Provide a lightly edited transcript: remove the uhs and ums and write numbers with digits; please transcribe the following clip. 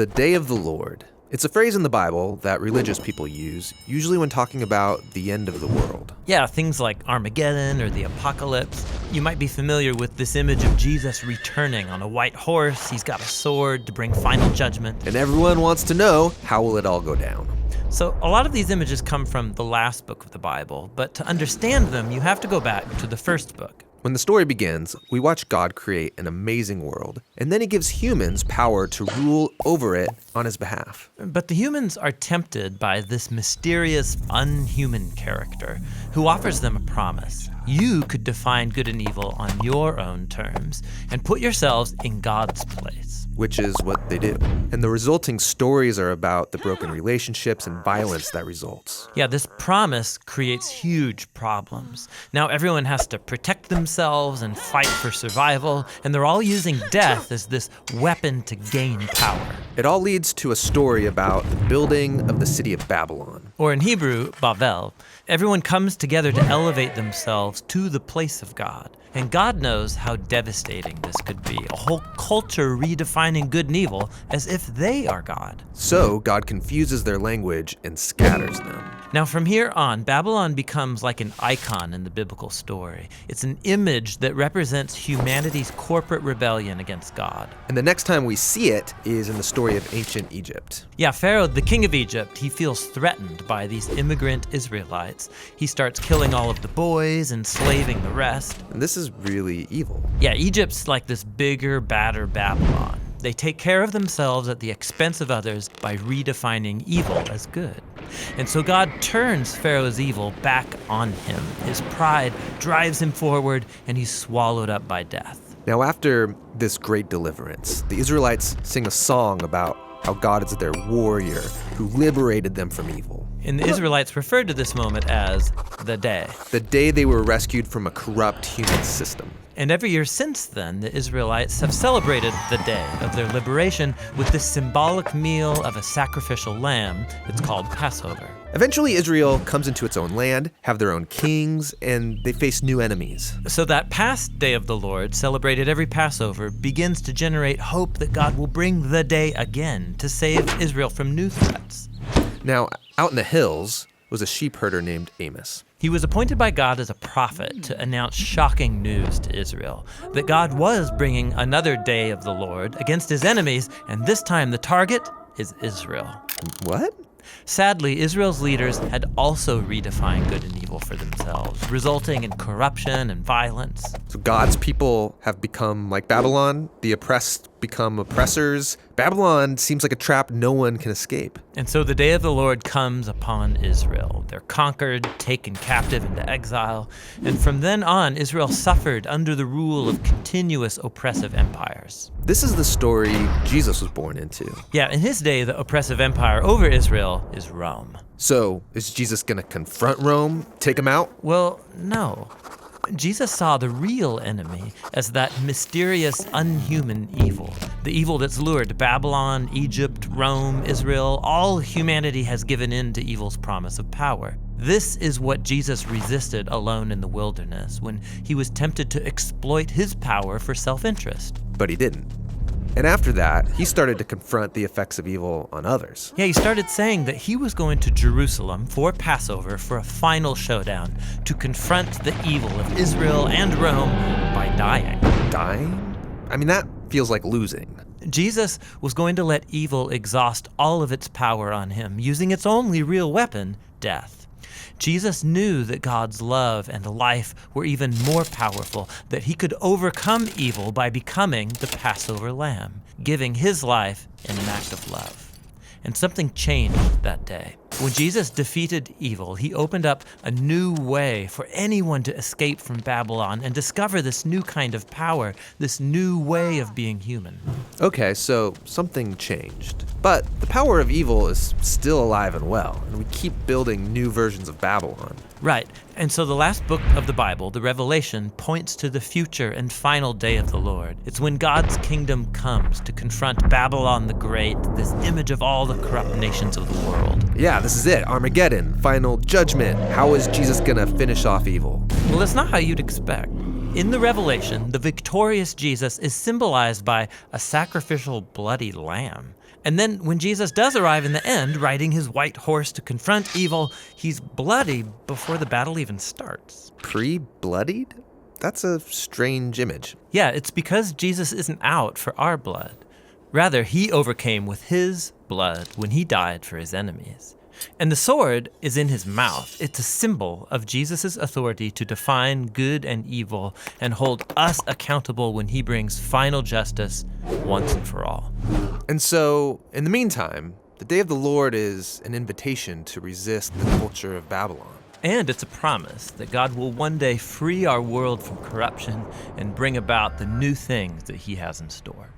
the day of the Lord. It's a phrase in the Bible that religious people use, usually when talking about the end of the world. Yeah, things like Armageddon or the apocalypse. You might be familiar with this image of Jesus returning on a white horse. He's got a sword to bring final judgment. And everyone wants to know, how will it all go down? So a lot of these images come from the last book of the Bible, but to understand them, you have to go back to the first book. When the story begins, we watch God create an amazing world, and then he gives humans power to rule over it on his behalf. But the humans are tempted by this mysterious, unhuman character who offers them a promise. You could define good and evil on your own terms and put yourselves in God's place. Which is what they do. And the resulting stories are about the broken relationships and violence that results. Yeah, this promise creates huge problems. Now everyone has to protect themselves and fight for survival, and they're all using death as this weapon to gain power. It all leads to a story about the building of the city of Babylon. Or in Hebrew, Bavel. Everyone comes together to elevate themselves to the place of God. And God knows how devastating this could be. A whole culture redefining good and evil as if they are God. So God confuses their language and scatters them. Now from here on, Babylon becomes like an icon in the biblical story. It's an image that represents humanity's corporate rebellion against God. And the next time we see it is in the story of ancient Egypt. Yeah, Pharaoh, the king of Egypt, he feels threatened by these immigrant Israelites. He starts killing all of the boys, enslaving the rest. And this is really evil. Yeah, Egypt's like this bigger, badder Babylon. They take care of themselves at the expense of others by redefining evil as good. And so God turns Pharaoh's evil back on him. His pride drives him forward, and he's swallowed up by death. Now, after this great deliverance, the Israelites sing a song about how God is their warrior who liberated them from evil. And the Israelites referred to this moment as the day. The day they were rescued from a corrupt human system. And every year since then, the Israelites have celebrated the day of their liberation with this symbolic meal of a sacrificial lamb. It's called Passover. Eventually, Israel comes into its own land, have their own kings, and they face new enemies. So that past day of the Lord, celebrated every Passover, begins to generate hope that God will bring the day again to save Israel from new threats. Now, out in the hills was a sheep herder named Amos. He was appointed by God as a prophet to announce shocking news to Israel, that God was bringing another day of the Lord against his enemies, and this time the target is Israel. What? Sadly, Israel's leaders had also redefined good and evil for themselves, resulting in corruption and violence. So God's people have become like Babylon, the oppressed become oppressors. Babylon seems like a trap no one can escape. And so the day of the Lord comes upon Israel. They're conquered, taken captive into exile, and from then on, Israel suffered under the rule of continuous oppressive empires. This is the story Jesus was born into. Yeah, in his day, the oppressive empire over Israel is Rome. So, is Jesus gonna confront Rome, take him out? Well, no. Jesus saw the real enemy as that mysterious, unhuman evil. The evil that's lured Babylon, Egypt, Rome, Israel. All humanity has given in to evil's promise of power. This is what Jesus resisted alone in the wilderness when he was tempted to exploit his power for self-interest. But he didn't. And after that, he started to confront the effects of evil on others. Yeah, he started saying that he was going to Jerusalem for Passover for a final showdown to confront the evil of Israel and Rome by dying. Dying? I mean, that feels like losing. Jesus was going to let evil exhaust all of its power on him, using its only real weapon, death. Jesus knew that God's love and life were even more powerful, that he could overcome evil by becoming the Passover lamb, giving his life in an act of love. And something changed that day. When Jesus defeated evil, he opened up a new way for anyone to escape from Babylon and discover this new kind of power, this new way of being human. Okay, so something changed. But the power of evil is still alive and well, and we keep building new versions of Babylon. Right, and so the last book of the Bible, the Revelation, points to the future and final day of the Lord. It's when God's kingdom comes to confront Babylon the Great, this image of all the corrupt nations of the world. Yeah, this is it. Armageddon, final judgment. How is Jesus gonna finish off evil? Well, that's not how you'd expect. In the Revelation, the victorious Jesus is symbolized by a sacrificial bloody lamb. And then when Jesus does arrive in the end, riding his white horse to confront evil, he's bloody before the battle even starts. Pre-bloodied? That's a strange image. Yeah, it's because Jesus isn't out for our blood. Rather, he overcame with his blood when he died for his enemies. And the sword is in his mouth. It's a symbol of Jesus' authority to define good and evil and hold us accountable when he brings final justice once and for all. And so, in the meantime, the day of the Lord is an invitation to resist the culture of Babylon. And it's a promise that God will one day free our world from corruption and bring about the new things that he has in store.